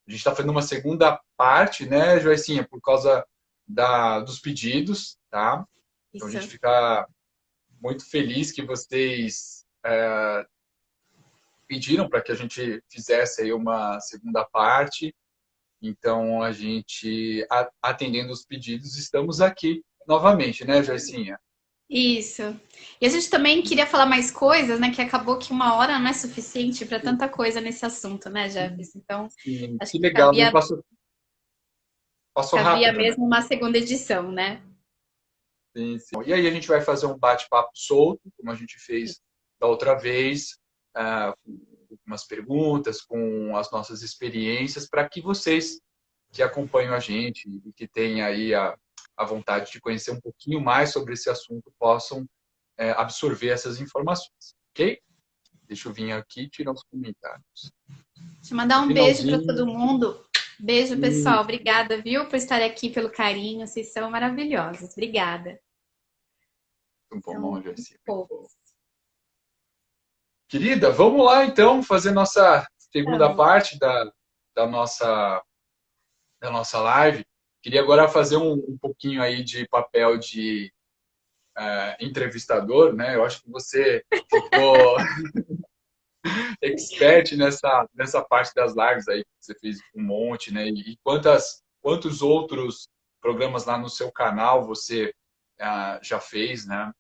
A gente está fazendo uma segunda parte, né, Joicinha, por causa dos pedidos, tá? Então a Isso. gente fica muito feliz que vocês pediram para que a gente fizesse aí uma segunda parte. Então a gente, atendendo os pedidos, estamos aqui novamente, né, Joicinha? Isso. E a gente também queria falar mais coisas, né? Que acabou que uma hora não é suficiente para tanta coisa nesse assunto, né, Jefferson? Então, Sim, acho que que legal, né? Passou cabia rápido, né? mesmo uma segunda edição, né? Sim, sim. E aí a gente vai fazer um bate-papo solto, como a gente fez da outra vez, com algumas perguntas, com as nossas experiências, para que vocês que acompanham a gente e que têm aí a vontade de conhecer um pouquinho mais sobre esse assunto possam absorver essas informações, ok? Deixa eu vir aqui e tirar os comentários. Deixa eu mandar No um beijo para todo finalzinho, mundo. Beijo, pessoal. isso, Obrigada, viu, por estar aqui, pelo carinho. Vocês são maravilhosos. Obrigada. muito São bom, muito Joyce, muito bom. fofos. Querida, vamos lá então fazer nossa segunda Vamos. parte da nossa live. Queria agora fazer um pouquinho aí de papel de entrevistador, né? Eu acho que você ficou expert nessa parte das lives aí, que você fez um monte, né? E quantos outros programas lá no seu canal você já fez, né?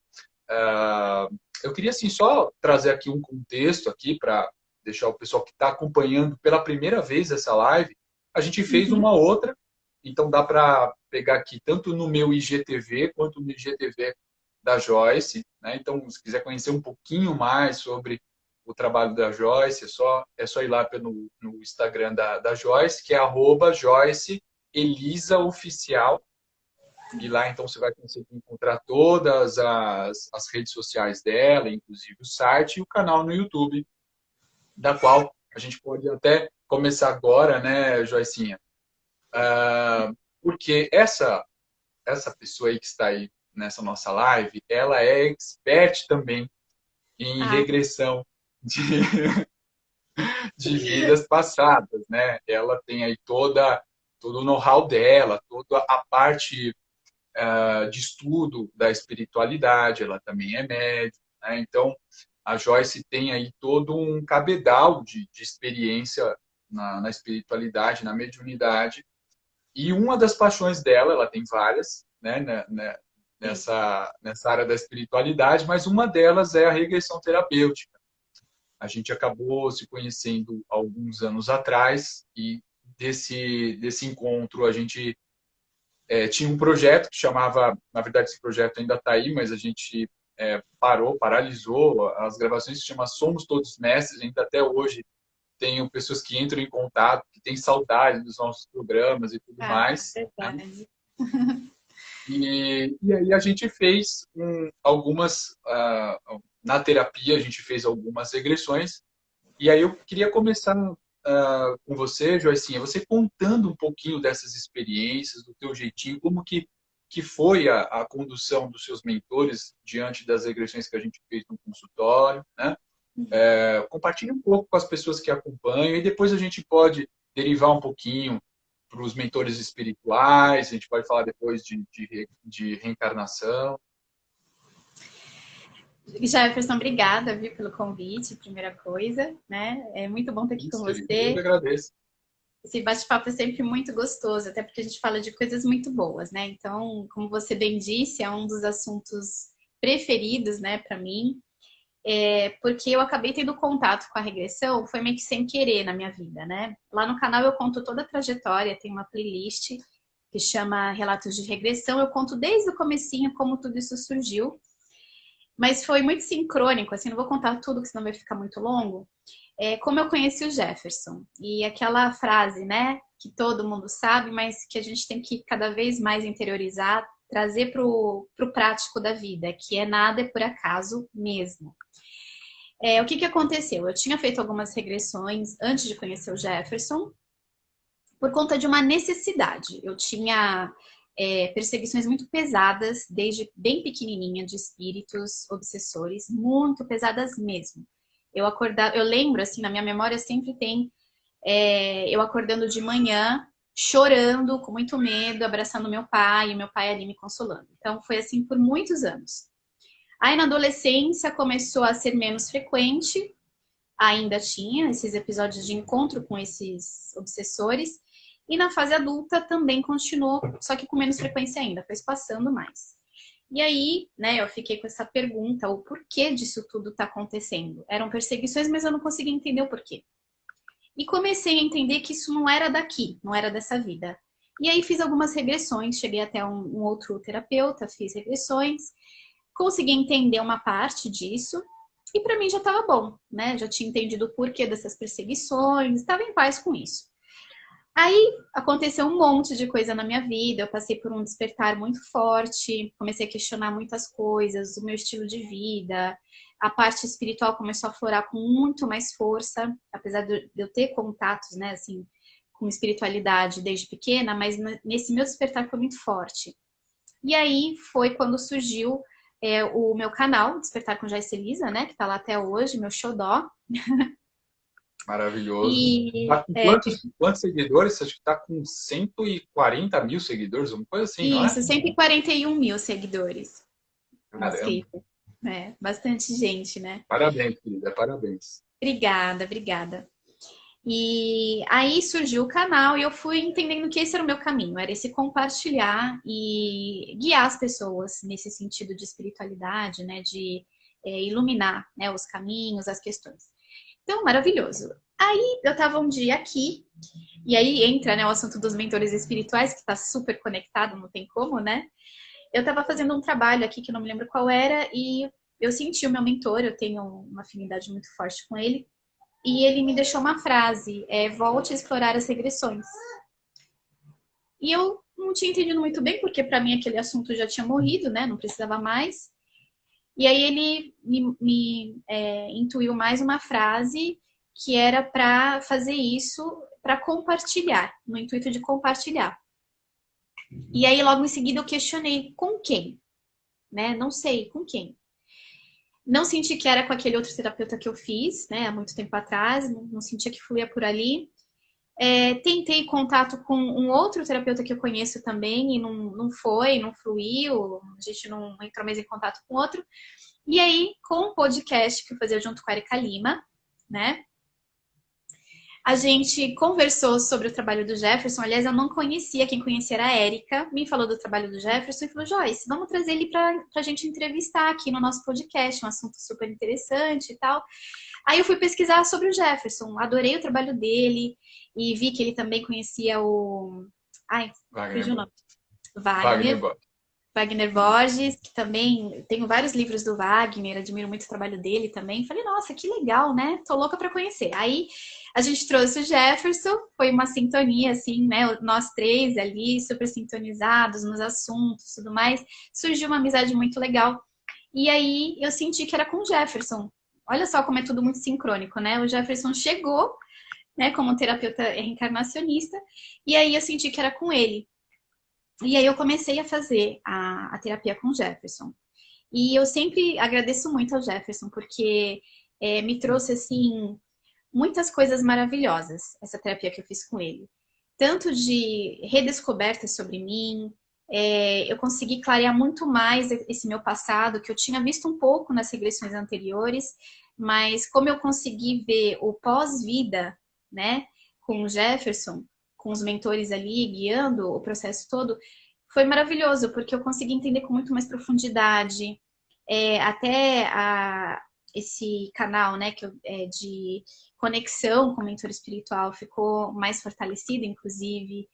Eu queria assim só trazer aqui um contexto aqui para deixar o pessoal que está acompanhando pela primeira vez essa live. A gente fez Uhum. uma outra, então dá para pegar aqui tanto no meu IGTV quanto no IGTV da Joyce, né? Então, se quiser conhecer um pouquinho mais sobre o trabalho da Joyce, é só ir lá no Instagram da Joyce, que é @Joyce Elisa Oficial. E lá, então, você vai conseguir encontrar todas as redes sociais dela, inclusive o site e o canal no YouTube, da qual a gente pode até começar agora, né, Joicinha? Porque essa pessoa aí que está aí nessa nossa live, ela é expert também em Ah, regressão de, de vidas passadas, né? Ela tem aí todo o know-how dela, toda a parte de estudo da espiritualidade, ela também é médium, né? Então, a Joyce tem aí todo um cabedal de experiência na espiritualidade, na mediunidade, e uma das paixões dela, ela tem várias, né, sim. nessa área da espiritualidade, mas uma delas é a regressão terapêutica. A gente acabou se conhecendo alguns anos atrás e desse encontro a gente tinha um projeto que chamava, na verdade esse projeto ainda está aí, mas a gente paralisou as gravações, que chama Somos Todos Mestres, ainda até hoje tenho pessoas que entram em contato, que têm saudade dos nossos programas e tudo Ah, mais, né? verdade. E aí a gente fez na terapia a gente fez algumas regressões, e aí eu queria começar com você, Joicinha, você contando um pouquinho dessas experiências, do teu jeitinho, como que foi a condução dos seus mentores diante das regressões que a gente fez no consultório, né? Compartilhe um pouco com as pessoas que acompanham e depois a gente pode derivar um pouquinho para os mentores espirituais, a gente pode falar depois de reencarnação. Jefferson, obrigada, viu, pelo convite, primeira coisa, né? É muito bom estar aqui com Isso, eu que você. agradeço. Esse bate-papo é sempre muito gostoso, até porque a gente fala de coisas muito boas, né? Então, como você bem disse, é um dos assuntos preferidos, né, para mim, porque eu acabei tendo contato com a regressão, foi meio que sem querer na minha vida, né? Lá no canal eu conto toda a trajetória, tem uma playlist que chama Relatos de Regressão, eu conto desde o comecinho como tudo isso surgiu, mas foi muito sincrônico, assim, não vou contar tudo, que senão vai ficar muito longo. Como eu conheci o Jefferson. E aquela frase, né, que todo mundo sabe, mas que a gente tem que cada vez mais interiorizar, trazer para o prático da vida, que é nada é por acaso mesmo. O que aconteceu? Eu tinha feito algumas regressões antes de conhecer o Jefferson, por conta de uma necessidade. Eu tinha perseguições muito pesadas, desde bem pequenininha, de espíritos obsessores, muito pesadas mesmo. Eu lembro, assim, na minha memória sempre tem eu acordando de manhã, chorando, com muito medo, abraçando meu pai, e meu pai ali me consolando. Então, foi assim por muitos anos. Aí, na adolescência, começou a ser menos frequente, ainda tinha esses episódios de encontro com esses obsessores, e na fase adulta também continuou, só que com menos frequência ainda, foi passando mais. E aí, né, eu fiquei com essa pergunta, o porquê disso tudo tá acontecendo? Eram perseguições, mas eu não conseguia entender o porquê. E comecei a entender que isso não era daqui, não era dessa vida. E aí fiz algumas regressões, cheguei até um outro terapeuta, fiz regressões, consegui entender uma parte disso, e para mim já estava bom, né? Já tinha entendido o porquê dessas perseguições, estava em paz com isso. Aí aconteceu um monte de coisa na minha vida, eu passei por um despertar muito forte, comecei a questionar muitas coisas, o meu estilo de vida, a parte espiritual começou a florar com muito mais força, apesar de eu ter contatos, né, assim, com espiritualidade desde pequena, mas nesse meu despertar foi muito forte. E aí foi quando surgiu o meu canal, Despertar com Joyce Elisa, né, que tá lá até hoje, meu xodó. Maravilhoso. E Tá com quantos seguidores? Você acha que tá com 140 mil seguidores, uma coisa assim, não é? isso, 141 mil seguidores Caramba. inscritos. É, bastante gente, né? Parabéns, querida, parabéns. Obrigada, obrigada. E aí surgiu o canal e eu fui entendendo que esse era o meu caminho, era esse compartilhar e guiar as pessoas nesse sentido de espiritualidade, né? De iluminar, né, os caminhos, as questões. Então, maravilhoso. Aí eu tava um dia aqui, e aí entra, né, o assunto dos mentores espirituais, que tá super conectado, não tem como, né? Eu tava fazendo um trabalho aqui que eu não me lembro qual era, e eu senti o meu mentor, eu tenho uma afinidade muito forte com ele, e ele me deixou uma frase, volte a explorar as regressões. E eu não tinha entendido muito bem, porque para mim aquele assunto já tinha morrido, né? Não precisava mais. E aí ele me intuiu mais uma frase que era para fazer isso, para compartilhar, no intuito de compartilhar. E aí logo em seguida eu questionei com quem, né? Não sei com quem. Não senti que era com aquele outro terapeuta que eu fiz, né? Há muito tempo atrás, não sentia que fluía por ali. Tentei contato com um outro terapeuta que eu conheço também e não foi, não fluiu, a gente não entrou mais em contato com outro. E aí, com o podcast que eu fazia junto com a Erika Lima, né? A gente conversou sobre o trabalho do Jefferson. Aliás, eu não conhecia, quem conhecia era a Érica. Me falou do trabalho do Jefferson e falou: Joyce, vamos trazer ele para a gente entrevistar aqui no nosso podcast, um assunto super interessante e tal. Aí eu fui pesquisar sobre o Jefferson, adorei o trabalho dele e vi que ele também conhecia o. Ai, fugiu o nome. Wagner. Wagner Borges, que também tenho vários livros do Wagner, admiro muito o trabalho dele também. Falei, nossa, que legal, né? Tô louca para conhecer. Aí a gente trouxe o Jefferson, foi uma sintonia, assim, né? Nós três ali, super sintonizados nos assuntos e tudo mais. Surgiu uma amizade muito legal. E aí eu senti que era com o Jefferson. Olha só como é tudo muito sincrônico, né? O Jefferson chegou, né, como terapeuta reencarnacionista, e aí eu senti que era com ele. E aí eu comecei a fazer a terapia com o Jefferson. E eu sempre agradeço muito ao Jefferson, porque me trouxe, assim, muitas coisas maravilhosas, essa terapia que eu fiz com ele. Tanto de redescobertas sobre mim, eu consegui clarear muito mais esse meu passado, que eu tinha visto um pouco nas regressões anteriores, mas como eu consegui ver o pós-vida, né, com o Jefferson, com os mentores ali guiando o processo todo, foi maravilhoso, porque eu consegui entender com muito mais profundidade, esse canal, né, de conexão com o mentor espiritual ficou mais fortalecido, inclusive.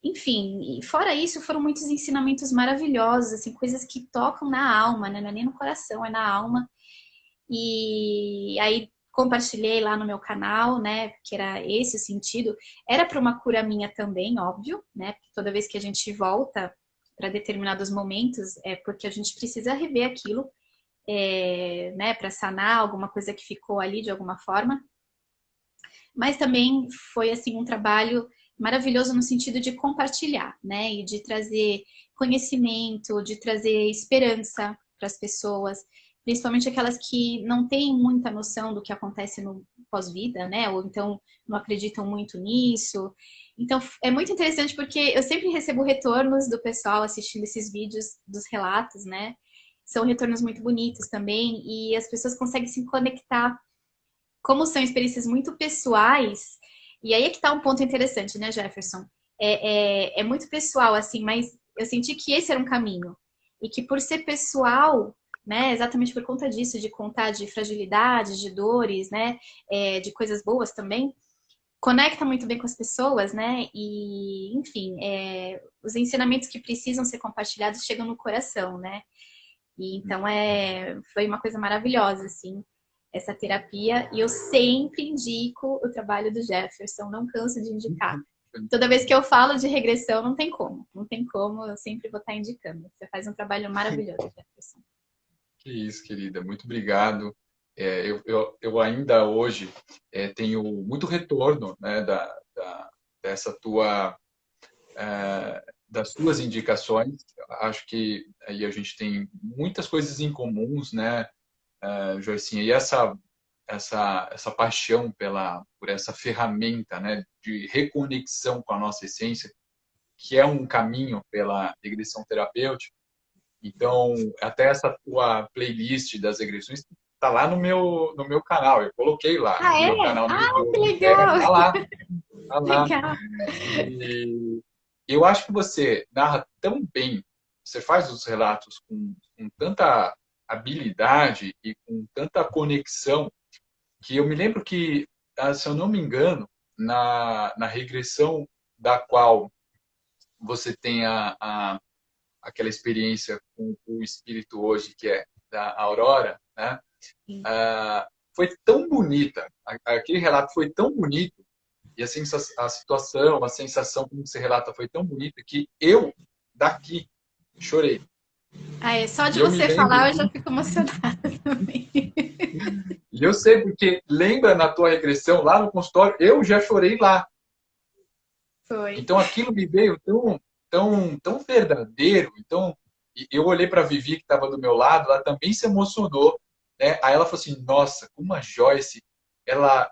Enfim, e fora isso, foram muitos ensinamentos maravilhosos, assim, coisas que tocam na alma, né? Não é nem no coração, é na alma. E aí compartilhei lá no meu canal, né? Que era esse o sentido. Era para uma cura minha também, óbvio, né? Porque toda vez que a gente volta para determinados momentos, é porque a gente precisa rever aquilo, né? Para sanar alguma coisa que ficou ali de alguma forma. Mas também foi assim um trabalho maravilhoso no sentido de compartilhar, né? E de trazer conhecimento, de trazer esperança para as pessoas, principalmente aquelas que não têm muita noção do que acontece pós-vida, né? Ou então não acreditam muito nisso. Então é muito interessante porque eu sempre recebo retornos do pessoal assistindo esses vídeos dos relatos, né? São retornos muito bonitos também e as pessoas conseguem se conectar. Como são experiências muito pessoais, e aí é que tá um ponto interessante, né, Jefferson? É muito pessoal, assim, mas eu senti que esse era um caminho. E que por ser pessoal, né, exatamente por conta disso, de contar de fragilidades, de dores, né, de coisas boas também, conecta muito bem com as pessoas, né? E, enfim, os ensinamentos que precisam ser compartilhados chegam no coração, né? E então foi uma coisa maravilhosa, assim, essa terapia. E eu sempre indico o trabalho do Jefferson, não canso de indicar. Toda vez que eu falo de regressão, não tem como. Não tem como, eu sempre vou estar indicando. Você faz um trabalho maravilhoso, Jefferson. Que isso, querida. Muito obrigado. Eu ainda hoje tenho muito retorno, né, dessa das tuas indicações. Acho que aí a gente tem muitas coisas em comuns, né, Joicinha? E essa paixão por essa ferramenta, né, de reconexão com a nossa essência, que é um caminho pela regressão terapêutica. Então, até essa tua playlist das regressões tá lá no meu canal. Eu coloquei lá Ah, no meu é? canal no Ah, que YouTube. legal! Tá lá, tá lá. Legal! E eu acho que você narra tão bem, você faz os relatos com tanta habilidade e com tanta conexão, que eu me lembro que, se eu não me engano, na regressão da qual você tem aquela experiência com o espírito hoje, que é da Aurora, né? Foi tão bonita, aquele relato foi tão bonito, e a situação, a sensação como você relata foi tão bonita, que eu, daqui, chorei. Ah, só de E eu me você lembro, falar, eu já fico emocionada também. e eu sei porque, lembra na tua regressão, lá no consultório, eu já chorei lá. Foi. Então aquilo me veio tão verdadeiro. Então eu olhei para a Vivi, que estava do meu lado, ela também se emocionou. Né? Aí ela falou assim: Nossa, como a Joyce ela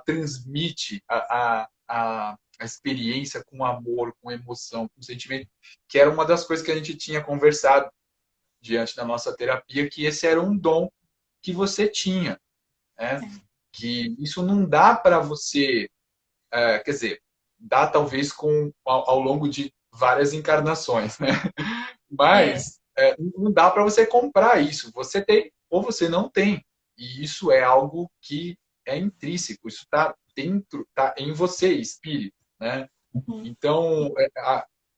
transmite a experiência com amor, com emoção, com sentimento, que era uma das coisas que a gente tinha conversado diante da nossa terapia, que esse era um dom que você tinha. Né? Que isso não dá para você quer dizer, dá talvez ao longo de várias encarnações, né? É. Mas não dá para você comprar isso. Você tem ou você não tem. E isso é algo que é intrínseco. Isso está dentro, está em você, espírito, né? Uhum. Então,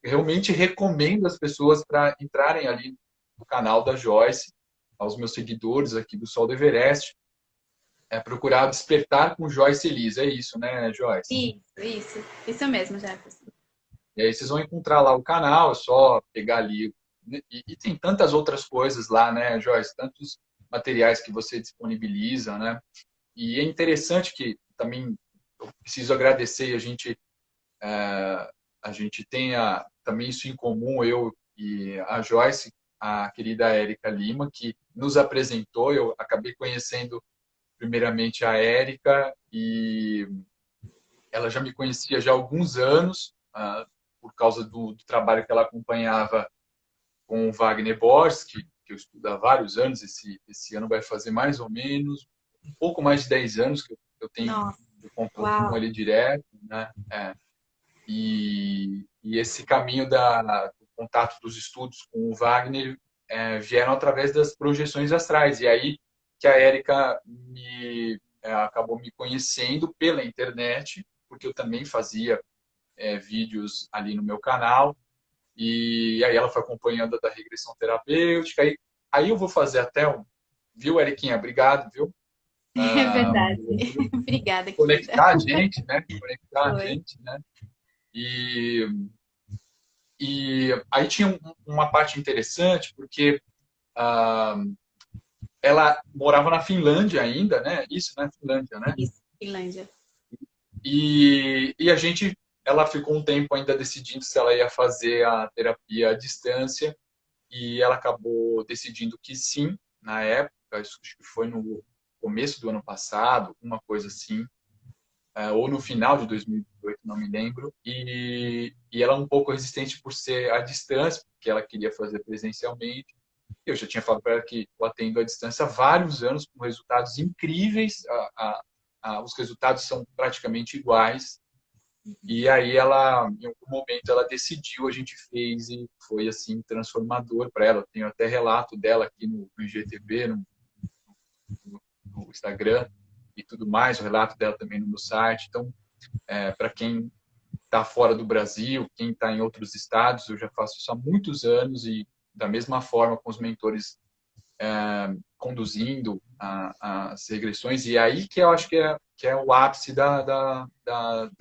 realmente recomendo as pessoas para entrarem ali no canal da Joyce, aos meus seguidores aqui do Sol do Everest, procurar despertar com Joyce Elisa. É isso, né, Joyce? Isso mesmo, Jefferson. E aí vocês vão encontrar lá o canal, é só pegar ali. E tem tantas outras coisas lá, né, Joyce? Tantos materiais que você disponibiliza, né? E é interessante que também eu preciso agradecer, a gente tenha também isso em comum, eu e a Joyce, a querida Érica Lima, que nos apresentou. Eu acabei conhecendo primeiramente a Érica e ela já me conhecia já há alguns anos, por causa do trabalho que ela acompanhava com o Wagner Borges, que eu estudo há vários anos. Esse ano vai fazer mais ou menos um pouco mais de 10 anos que eu tenho Nossa, o contato com uau. ele direto, né? E esse caminho do contato dos estudos com o Wagner vieram através das projeções astrais. E aí que a Érica acabou me conhecendo pela internet, porque eu também fazia vídeos ali no meu canal. E aí ela foi acompanhando a da regressão terapêutica. Aí eu vou fazer até um. Viu, Eriquinha? Obrigado, viu? É verdade. Por Obrigada, querida. conectar a gente, né? Conectar a Foi. gente, né? E, e aí tinha uma parte interessante, porque ah, ela morava na Finlândia ainda, né? Isso, né? Finlândia, né? Isso, Finlândia. E ela ficou um tempo ainda decidindo se ela ia fazer a terapia à distância, e ela acabou decidindo que sim, na época. Isso acho que foi no começo do ano passado, uma coisa assim, ou no final de 2018, não me lembro, e ela é um pouco resistente por ser à distância, porque ela queria fazer presencialmente. Eu já tinha falado para ela que eu atendo à distância há vários anos, com resultados incríveis, os resultados são praticamente iguais, e aí ela, em algum momento, ela decidiu, a gente fez e foi assim transformador para ela. Eu tenho até relato dela aqui no IGTV, no Instagram e tudo mais, o relato dela também no meu site. Então, para quem está fora do Brasil, quem está em outros estados, eu já faço isso há muitos anos e da mesma forma com os mentores conduzindo as regressões, e aí que eu acho que é o ápice da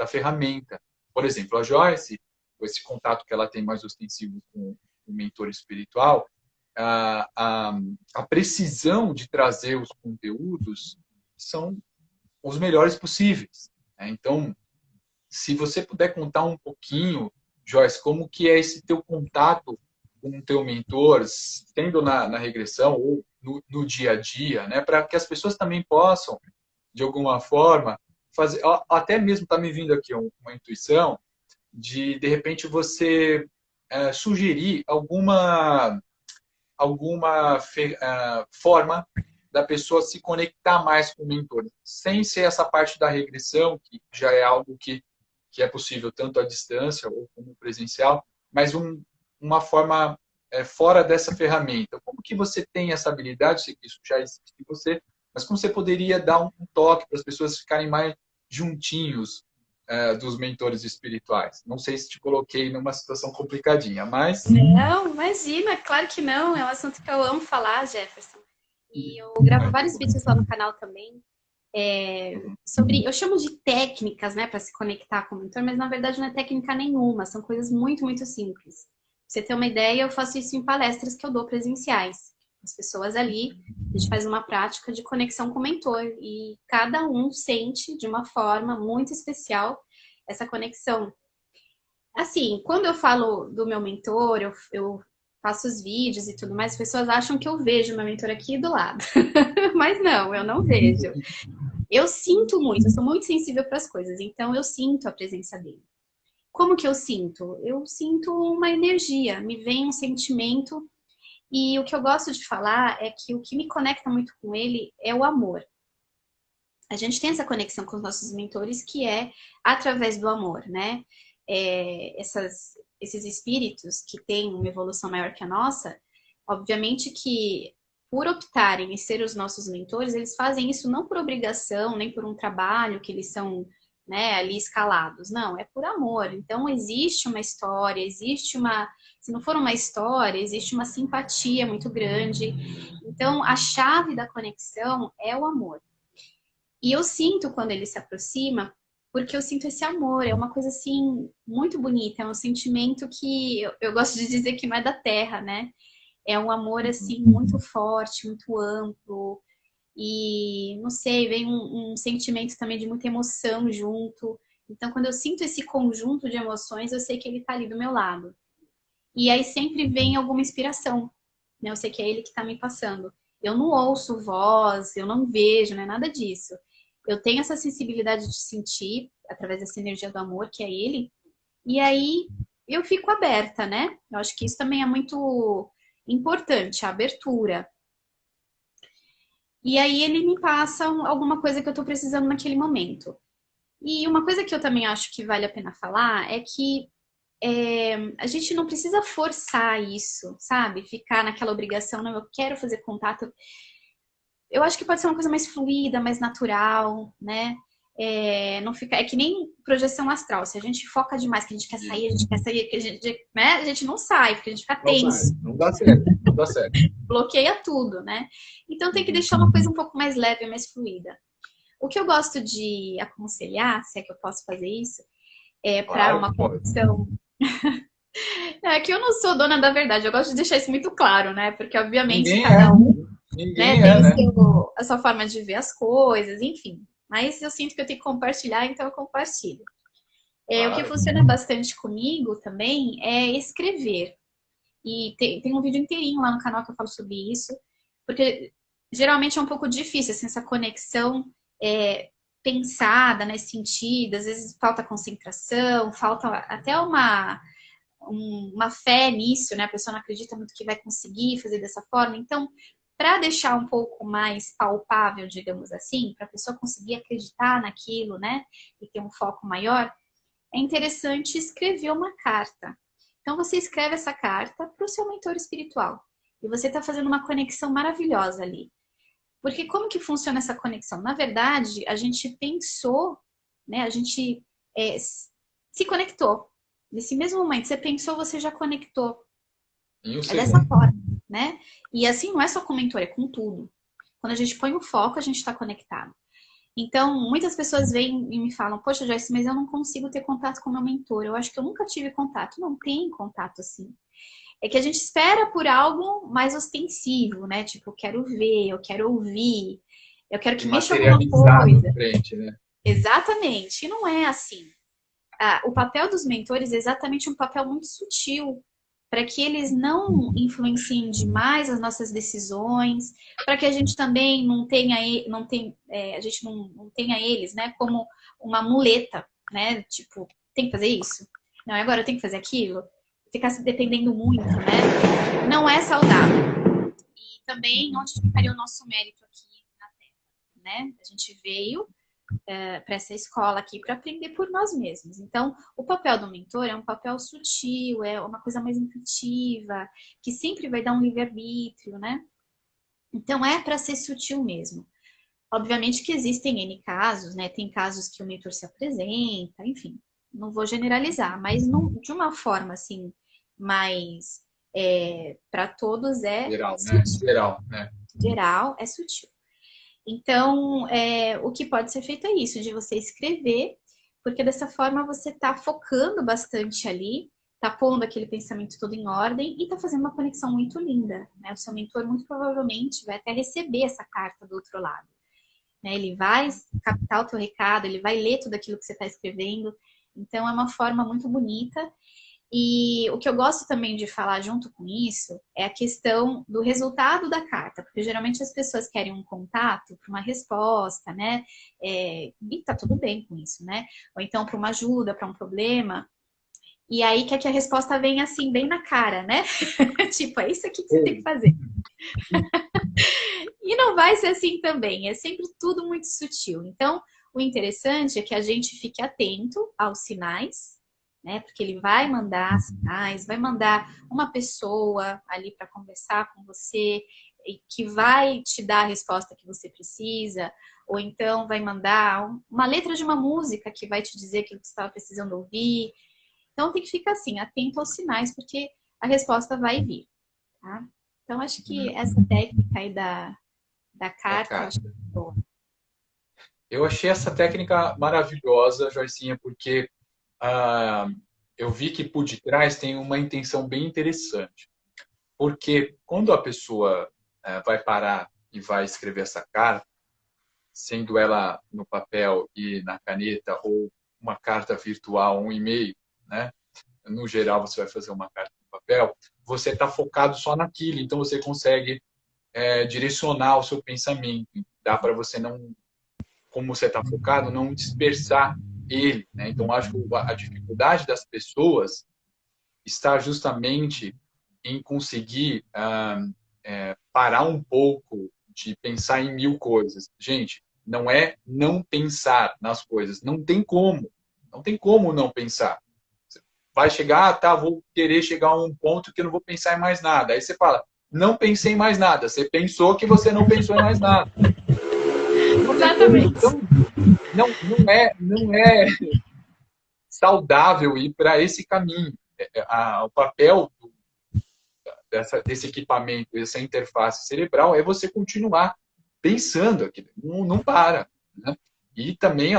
ferramenta. Por exemplo, a Joyce, com esse contato que ela tem mais ostensivo com o mentor espiritual, a, a, a precisão de trazer os conteúdos são os melhores possíveis, né? Então, se você puder contar um pouquinho, Joyce, como que é esse teu contato com o teu mentor, tendo na regressão ou no dia a dia, né? Para que as pessoas também possam, de alguma forma, fazer... Até mesmo está me vindo aqui uma intuição de repente, você sugerir alguma forma da pessoa se conectar mais com o mentor, sem ser essa parte da regressão, que já é algo que é possível tanto à distância ou como presencial, mas uma forma fora dessa ferramenta. Como que você tem essa habilidade? Sei que isso já existe em você, mas como você poderia dar um toque para as pessoas ficarem mais juntinhos dos mentores espirituais? Não sei se te coloquei numa situação complicadinha, mas... Não, imagina, claro que não. É um assunto que eu amo falar, Jefferson. E eu gravo vários vídeos lá no canal também. Eu chamo de técnicas, né, para se conectar com o mentor, mas na verdade não é técnica nenhuma, são coisas muito, muito simples. Pra você ter uma ideia, eu faço isso em palestras que eu dou presenciais. As pessoas ali, a gente faz uma prática de conexão com o mentor e cada um sente de uma forma muito especial essa conexão. Assim, quando eu falo do meu mentor, eu faço os vídeos e tudo mais, as pessoas acham que eu vejo meu mentor aqui do lado. Mas não, eu não vejo. Eu sinto muito, eu sou muito sensível para as coisas, então eu sinto a presença dele. Como que eu sinto? Eu sinto uma energia, me vem um sentimento, e o que eu gosto de falar é que o que me conecta muito com ele é o amor. A gente tem essa conexão com os nossos mentores que é através do amor, né? Esses espíritos que têm uma evolução maior que a nossa, obviamente que por optarem em ser os nossos mentores, eles fazem isso não por obrigação, nem por um trabalho que eles são, né, ali escalados. Não, é por amor. Então existe uma história, se não for uma história, existe uma simpatia muito grande. Então a chave da conexão é o amor. E eu sinto quando ele se aproxima, porque eu sinto esse amor, é uma coisa assim muito bonita, é um sentimento que eu gosto de dizer que não é da terra, né? É um amor assim muito forte, muito amplo e não sei, vem um sentimento também de muita emoção junto. Então, quando eu sinto esse conjunto de emoções, eu sei que ele tá ali do meu lado. E aí sempre vem alguma inspiração, né? Eu sei que é ele que tá me passando. Eu não ouço voz, eu não vejo, não é nada disso. Eu tenho essa sensibilidade de sentir através dessa energia do amor, que é ele, e aí eu fico aberta, né? Eu acho que isso também é muito importante, a abertura. E aí ele me passa alguma coisa que eu tô precisando naquele momento. E uma coisa que eu também acho que vale a pena falar é que a gente não precisa forçar isso, sabe? Ficar naquela obrigação, não, eu quero fazer contato. Eu acho que pode ser uma coisa mais fluida, mais natural, né? Não fica, é que nem projeção astral. Se a gente foca demais, que a gente quer sair, a gente quer sair, que né? A gente não sai, porque a gente fica tenso. Não dá certo, não dá certo. Bloqueia tudo, né? Então tem que deixar uma coisa um pouco mais leve, mais fluida. O que eu gosto de aconselhar, se é que eu posso fazer isso, para uma conexão. É que eu não sou dona da verdade, eu gosto de deixar isso muito claro, né? Porque, obviamente, cada um, né, tem né? a sua forma de ver as coisas, enfim. Mas eu sinto que eu tenho que compartilhar, então eu compartilho. O que funciona bastante comigo também é escrever. E tem um vídeo inteirinho lá no canal que eu falo sobre isso, porque geralmente é um pouco difícil, assim, essa conexão pensada nesse sentido, às vezes falta concentração, falta até uma fé nisso, né? A pessoa não acredita muito que vai conseguir fazer dessa forma. Então, para deixar um pouco mais palpável, digamos assim, para a pessoa conseguir acreditar naquilo, né? E ter um foco maior, é interessante escrever uma carta. Então, você escreve essa carta para o seu mentor espiritual. E você está fazendo uma conexão maravilhosa ali. Porque como que funciona essa conexão? Na verdade, a gente pensou, né? A gente se conectou. Nesse mesmo momento, você pensou, você já conectou. Em um É dessa segundo. forma, né? E assim, não é só com o mentor, é com tudo. Quando a gente põe o foco, a gente está conectado. Então, muitas pessoas vêm e me falam, poxa, Joyce, mas eu não consigo ter contato com o meu mentor. Eu acho que eu nunca tive contato. Não tem contato assim. É que a gente espera por algo mais ostensivo, né? Tipo, eu quero ver, eu quero ouvir, eu quero E que mexa alguma materializar na coisa. frente, né? Exatamente. E não é assim. O papel dos mentores é exatamente um papel muito sutil, para que eles não influenciem demais as nossas decisões, para que a gente também a gente não tenha eles, né, como uma muleta, né, tipo, tem que fazer isso, não, agora eu tenho que fazer aquilo, ficar se dependendo muito, né, não é saudável. E também Uhum. onde ficaria o nosso mérito aqui na Terra, né? A gente veio para essa escola aqui para aprender por nós mesmos. Então, o papel do mentor é um papel sutil, é uma coisa mais intuitiva, que sempre vai dar um livre-arbítrio, né? Então, é para ser sutil mesmo. Obviamente que existem N casos, né? Tem casos que o mentor se apresenta, enfim, não vou generalizar, mas não, de uma forma assim, mais para todos é Geral, né? sutil. Geral, né? Geral é sutil. Então, o que pode ser feito é isso, de você escrever, porque dessa forma você está focando bastante ali, está pondo aquele pensamento todo em ordem e está fazendo uma conexão muito linda, né? O seu mentor muito provavelmente vai até receber essa carta do outro lado, né? Ele vai captar o teu recado, ele vai ler tudo aquilo que você está escrevendo, então é uma forma muito bonita. E o que eu gosto também de falar junto com isso é a questão do resultado da carta, porque geralmente as pessoas querem um contato para uma resposta, né? E tá tudo bem com isso, né? Ou então para uma ajuda, para um problema. E aí quer que a resposta venha assim, bem na cara, né? Tipo, é isso aqui que você tem que fazer. E não vai ser assim também, é sempre tudo muito sutil. Então, o interessante é que a gente fique atento aos sinais, né? Porque ele vai mandar sinais, vai mandar uma pessoa ali para conversar com você, que vai te dar a resposta que você precisa, ou então vai mandar uma letra de uma música que vai te dizer aquilo que você estava precisando ouvir. Então, tem que ficar assim, atento aos sinais, porque a resposta vai vir, tá? Então, acho que Uhum. essa técnica aí da Da carta, eu acho carta. que é boa. Eu achei essa técnica maravilhosa, Joicinha, porque ah, eu vi que por detrás tem uma intenção bem interessante. Porque quando a pessoa vai parar e vai escrever essa carta, sendo ela no papel e na caneta, ou uma carta virtual, um e-mail, né? No geral, você vai fazer uma carta no papel, você está focado só naquilo, então você consegue direcionar o seu pensamento. Dá para você não, como você está focado, não dispersar ele, né? Então, acho que a dificuldade das pessoas está justamente em conseguir parar um pouco de pensar em mil coisas. Gente, não é não pensar nas coisas. Não tem como. Não tem como não pensar. Você vai chegar, tá, vou querer chegar a um ponto que eu não vou pensar em mais nada. Aí você fala, não pensei em mais nada. Você pensou que você não pensou em mais nada. Não tem como. Exatamente. Então, não é saudável ir para esse caminho. O papel desse equipamento, essa interface cerebral, é você continuar pensando aqui, não para. Né? E também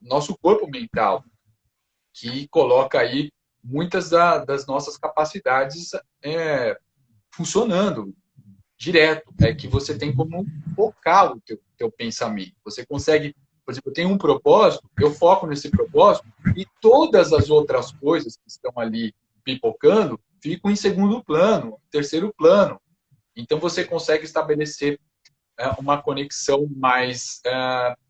nosso corpo mental, que coloca aí muitas das nossas capacidades funcionando direto. É que você tem como focar o teu pensamento. Você consegue, por exemplo, eu tenho um propósito, eu foco nesse propósito e todas as outras coisas que estão ali pipocando ficam em segundo plano, terceiro plano. Então você consegue estabelecer uma conexão mais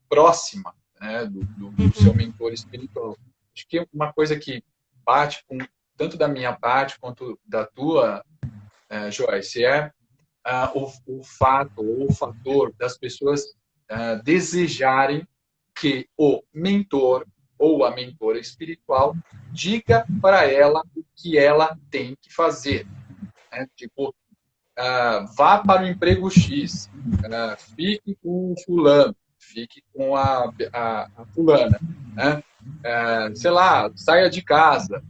próxima, né, do seu mentor espiritual. Acho que uma coisa que bate com tanto da minha parte quanto da tua, Joyce, é o fato ou o fator das pessoas desejarem que o mentor ou a mentora espiritual diga para ela o que ela tem que fazer. Né? Tipo, vá para o emprego X, fique com o fulano, fique com a fulana, né? Sei lá, saia de casa.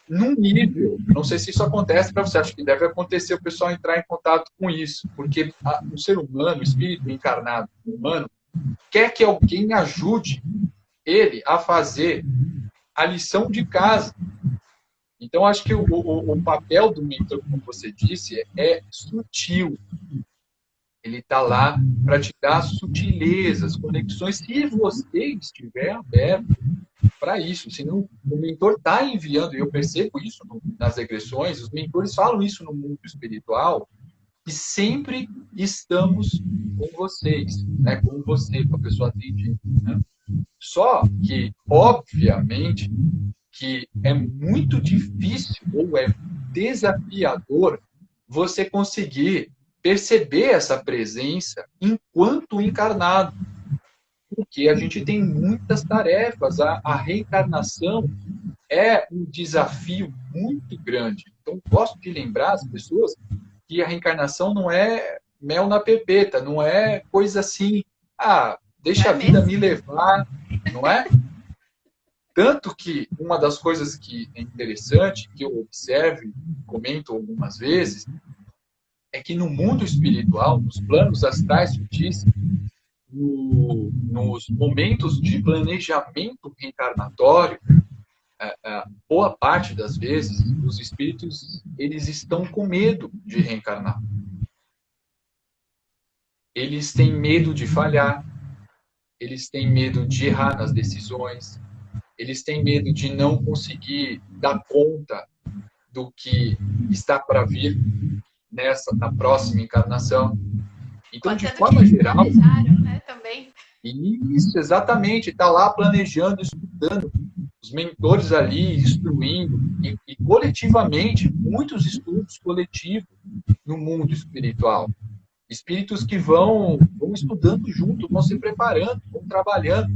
Num nível, não sei se isso acontece para você, acho que deve acontecer o pessoal entrar em contato com isso, porque o ser humano, o espírito encarnado humano, quer que alguém ajude ele a fazer a lição de casa. Então, acho que o papel do mentor, como você disse, é sutil. Ele está lá para te dar sutilezas, conexões, se você estiver aberto para isso. Senão, o mentor está enviando, e eu percebo isso nas regressões, os mentores falam isso no mundo espiritual, e sempre estamos com vocês, né? Com você, com a pessoa atendida. Né? Só que, obviamente, que é muito difícil ou é desafiador você conseguir perceber essa presença enquanto encarnado, porque a gente tem muitas tarefas, a reencarnação é um desafio muito grande. Então, gosto de lembrar as pessoas que a reencarnação não é mel na pepeta, não é coisa assim, deixa a vida me levar, não é? Tanto que uma das coisas que é interessante, que eu observo e comento algumas vezes, é que no mundo espiritual, nos planos astrais sutis, nos momentos de planejamento reencarnatório, boa parte das vezes, os espíritos eles estão com medo de reencarnar. Eles têm medo de falhar, eles têm medo de errar nas decisões, eles têm medo de não conseguir dar conta do que está para vir na próxima encarnação. Então, de forma geral, né, também. Isso, exatamente, está lá planejando, estudando, os mentores ali instruindo, e coletivamente, muitos estudos coletivos no mundo espiritual. Espíritos que vão estudando junto, vão se preparando, vão trabalhando.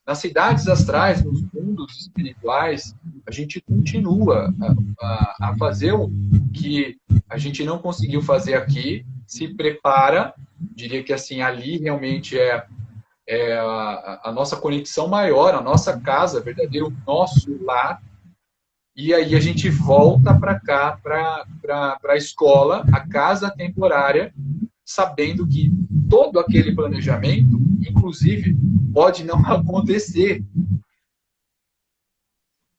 Nas cidades astrais, nos mundos espirituais, a gente continua a fazer o que a gente não conseguiu fazer aqui, se prepara, diria que assim, ali realmente é a nossa conexão maior, a nossa casa, verdadeiro nosso lar, e aí a gente volta para cá, para a escola, a casa temporária, sabendo que todo aquele planejamento, inclusive, pode não acontecer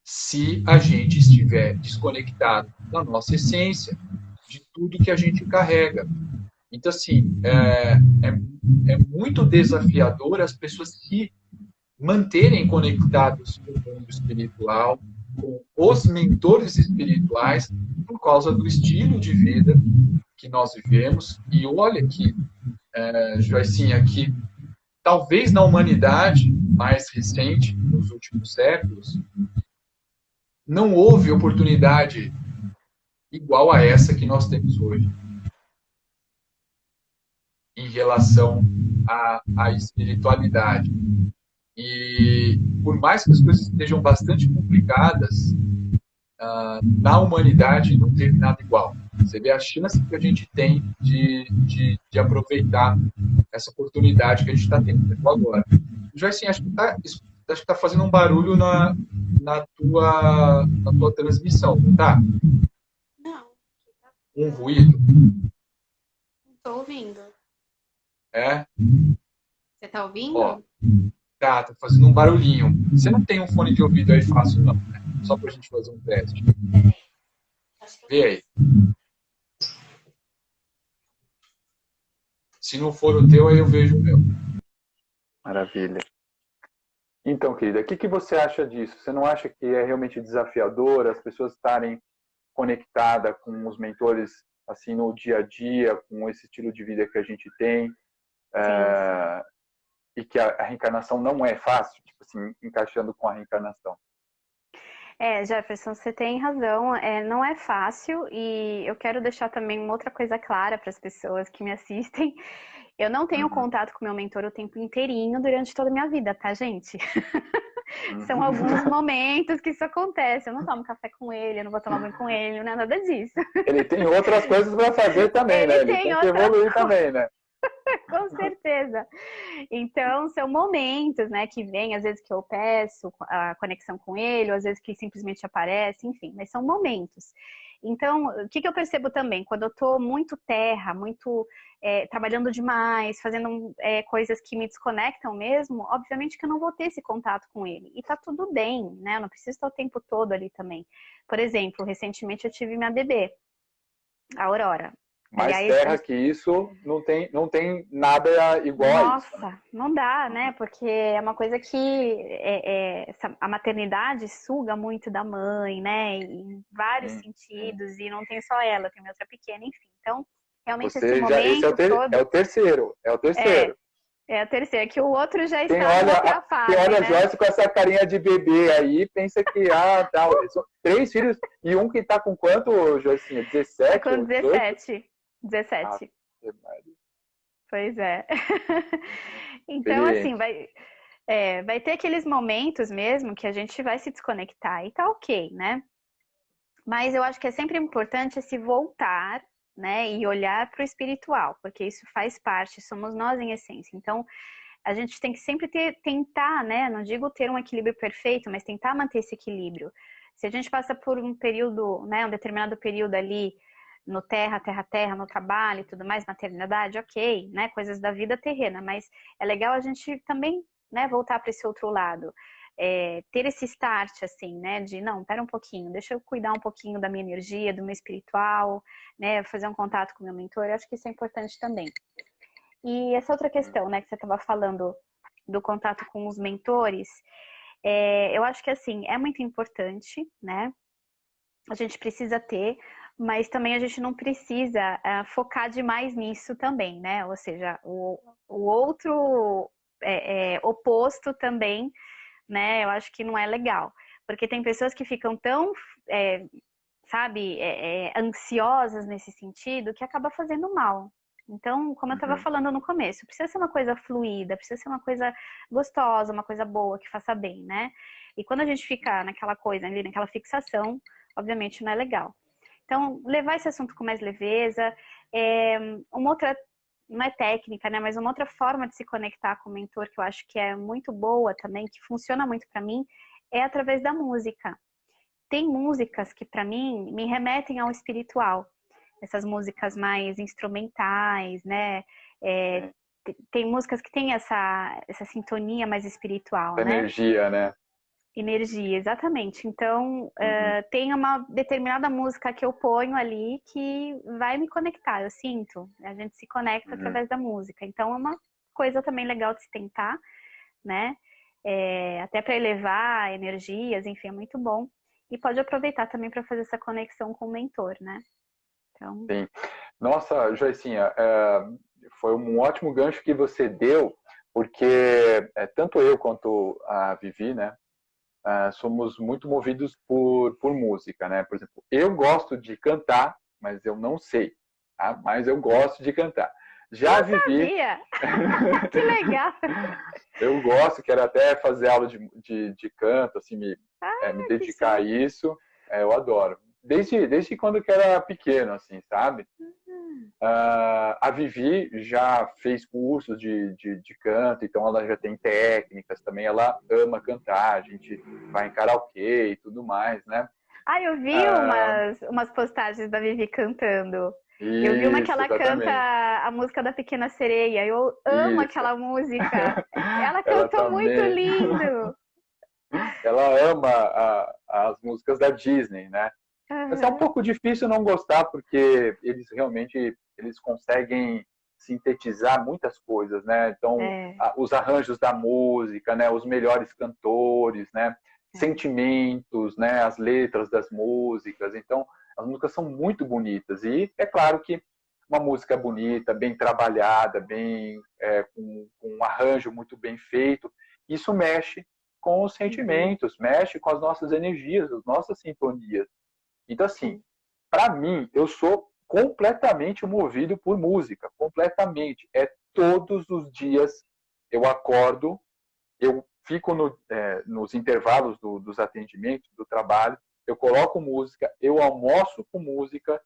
se a gente estiver desconectado da nossa essência, de tudo que a gente carrega. Então, assim, é muito desafiador as pessoas se manterem conectados com o mundo espiritual, com os mentores espirituais, por causa do estilo de vida que nós vivemos. E olha que, Joicinha, que talvez na humanidade mais recente, nos últimos séculos, não houve oportunidade igual a essa que nós temos hoje em relação à espiritualidade. E por mais que as coisas estejam bastante complicadas, na humanidade não teve nada igual. Você vê a chance que a gente tem de aproveitar essa oportunidade que a gente está tendo agora. Já assim, acho que está fazendo um barulho na tua transmissão, não tá? Não. Um ruído? Não estou ouvindo. É? Você está ouvindo? Ó, tá fazendo um barulhinho. Você não tem um fone de ouvido aí fácil, não, né? Só pra gente fazer um teste. Vê aí. Se não for o teu, aí eu vejo o meu. Maravilha. Então, querida, o que você acha disso? Você não acha que é realmente desafiador as pessoas estarem conectadas com os mentores assim, no dia a dia, com esse estilo de vida que a gente tem, e que a reencarnação não é fácil, tipo assim, encaixando com a reencarnação. Jefferson, você tem razão, não é fácil, e eu quero deixar também uma outra coisa clara para as pessoas que me assistem. Eu não tenho contato com meu mentor o tempo inteirinho durante toda a minha vida, tá, gente? São alguns momentos que isso acontece. Eu não tomo café com ele, eu não vou tomar banho com ele, não é nada disso. Ele tem outras coisas para fazer também, né? Ele tem que evoluir também, né? Com certeza. Então, são momentos, né, que vem, às vezes que eu peço a conexão com ele, ou às vezes que simplesmente aparece, enfim, mas são momentos. Então, o que eu percebo também? Quando eu tô muito terra, muito trabalhando demais, fazendo coisas que me desconectam mesmo, obviamente que eu não vou ter esse contato com ele. E tá tudo bem, né? Eu não preciso estar o tempo todo ali também. Por exemplo, recentemente eu tive minha bebê, a Aurora. Mais terra que isso, não tem nada igual a isso. Nossa, não dá, né? Porque é uma coisa que a maternidade suga muito da mãe, né? Em vários sentidos, e não tem só ela, tem minha outra pequena, enfim. Então, realmente esse momento esse todo... É o terceiro. É o terceiro, que o outro já está em outra fase, quem olha né? Joyce com essa carinha de bebê aí, pensa que, tal, são 3 filhos, e um que tá com quanto, Joycinha? 17? Tá com 17. 17. Pois é. Então, assim, vai ter aqueles momentos mesmo que a gente vai se desconectar e tá ok, né? Mas eu acho que é sempre importante se voltar, né, e olhar para o espiritual, porque isso faz parte, somos nós em essência. Então, a gente tem que sempre tentar, né, não digo ter um equilíbrio perfeito, mas tentar manter esse equilíbrio. Se a gente passa por um período, né, um determinado período ali, no terra, no trabalho e tudo mais, maternidade, ok, né, coisas da vida terrena, mas é legal a gente também, né, voltar para esse outro lado, ter esse start, assim, né, de, não, pera um pouquinho, deixa eu cuidar um pouquinho da minha energia, do meu espiritual, né, fazer um contato com o meu mentor, eu acho que isso é importante também. E essa outra questão, né, que você estava falando do contato com os mentores, eu acho que, assim, é muito importante, né, a gente precisa ter, mas também a gente não precisa focar demais nisso também, né? Ou seja, o outro oposto também, né? Eu acho que não é legal. Porque tem pessoas que ficam tão, sabe, ansiosas nesse sentido, que acaba fazendo mal. Então, como eu estava falando no começo, precisa ser uma coisa fluida, precisa ser uma coisa gostosa, uma coisa boa, que faça bem, né? E quando a gente fica naquela coisa ali, naquela fixação, obviamente não é legal. Então, levar esse assunto com mais leveza, uma outra, não é técnica, né, mas uma outra forma de se conectar com o mentor, que eu acho que é muito boa também, que funciona muito para mim, é através da música. Tem músicas que, para mim, me remetem ao espiritual. Essas músicas mais instrumentais, né, tem músicas que têm essa sintonia mais espiritual, né? Energia, né? Energia, exatamente. Então, tem uma determinada música que eu ponho ali que vai me conectar, eu sinto. A gente se conecta através da música. Então, é uma coisa também legal de se tentar, né? Até para elevar energias, enfim, é muito bom. E pode aproveitar também para fazer essa conexão com o mentor, né? Então... Sim. Nossa, Joicinha, foi um ótimo gancho que você deu, porque tanto eu quanto a Vivi, né? Somos muito movidos por música, né? Por exemplo, eu gosto de cantar, mas eu não sei, tá? Mas eu gosto de cantar. Já Vivi... Sabia! Que legal! Eu gosto, quero até fazer aula de canto, assim, me dedicar a isso. Eu adoro. Desde quando eu era pequeno, assim, sabe? A Vivi já fez cursos de canto, então ela já tem técnicas também, ela ama cantar, a gente vai em karaokê e tudo mais, né? Eu vi umas postagens da Vivi cantando. Isso, eu vi uma que ela exatamente. canta a música da Pequena Sereia, eu amo aquela música. Ela cantou muito lindo! Ela ama as músicas da Disney, né? Mas é um pouco difícil não gostar, porque eles realmente conseguem sintetizar muitas coisas, né? Então, os arranjos da música, né? Os melhores cantores, né? Sentimentos, né? As letras das músicas. Então, As músicas são muito bonitas. E é claro que uma música bonita, bem trabalhada, com um arranjo muito bem feito, isso mexe com os sentimentos, mexe com as nossas energias, as nossas sintonias. Então, assim, para mim, eu sou completamente movido por música, completamente. É todos os dias eu acordo, eu fico nos intervalos dos atendimentos, do trabalho, eu coloco música, eu almoço com música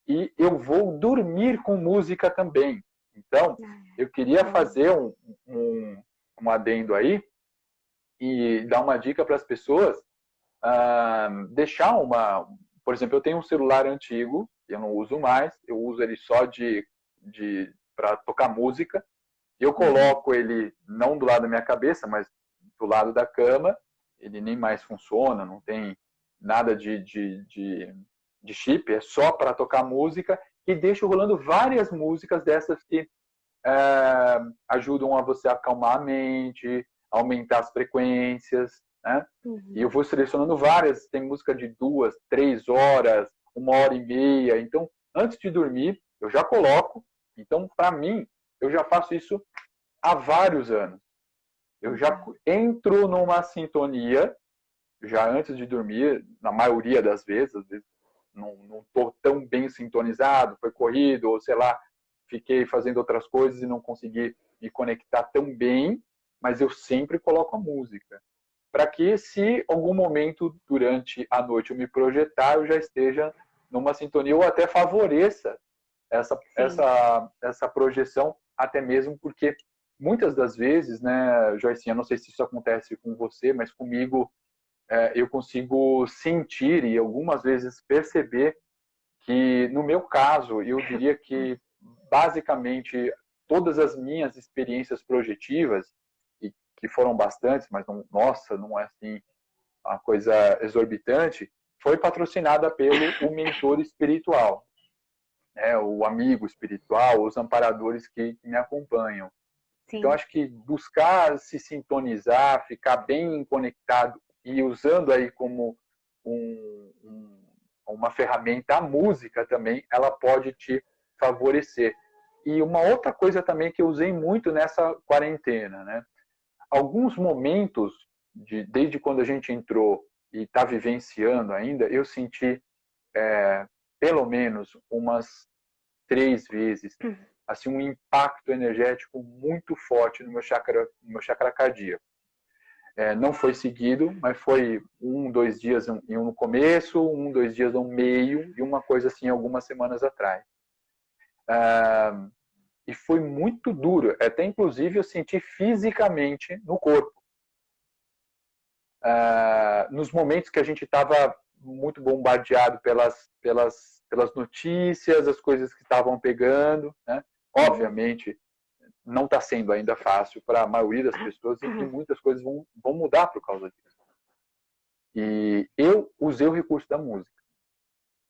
e eu vou dormir com música também. Então, eu queria fazer um adendo aí e dar uma dica para as pessoas, deixar por exemplo, eu tenho um celular antigo, eu não uso mais, eu uso ele só para tocar música. Eu coloco ele não do lado da minha cabeça, mas do lado da cama. Ele nem mais funciona, não tem nada de chip, é só para tocar música. E deixo rolando várias músicas dessas que ajudam a você acalmar a mente, aumentar as frequências, né? E eu vou selecionando várias, tem música de 2, 3 horas, 1h30. Então, antes de dormir, eu já coloco. Então, para mim, eu já faço isso há vários anos. Eu já entro numa sintonia, já antes de dormir, na maioria das vezes, às vezes não estou tão bem sintonizado, foi corrido, ou sei lá, fiquei fazendo outras coisas e não consegui me conectar tão bem, mas eu sempre coloco a música. Para que, se algum momento durante a noite eu me projetar, eu já esteja numa sintonia ou até favoreça essa projeção, até mesmo porque muitas das vezes, né, Joicinha, não sei se isso acontece com você, mas comigo eu consigo sentir e algumas vezes perceber que, no meu caso, eu diria que basicamente todas as minhas experiências projetivas, e que foram bastantes, mas não é assim uma coisa exorbitante, foi patrocinada pelo mentor espiritual, né, o amigo espiritual, os amparadores que me acompanham. Sim. Então, acho que buscar se sintonizar, ficar bem conectado e usando aí como uma ferramenta a música também, ela pode te favorecer. E uma outra coisa também que eu usei muito nessa quarentena, né? Alguns momentos, desde quando a gente entrou e está vivenciando ainda, eu senti pelo menos umas 3 vezes assim, um impacto energético muito forte no meu chakra cardíaco. Não foi seguido, mas foi 1, 2 dias no começo, 1, 2 dias no meio, e uma coisa assim algumas semanas atrás. E foi muito duro, até inclusive eu senti fisicamente no corpo. Nos momentos que a gente estava muito bombardeado pelas notícias, as coisas que estavam pegando, né? Obviamente, não está sendo ainda fácil para a maioria das pessoas e muitas coisas vão mudar por causa disso. E eu usei o recurso da música.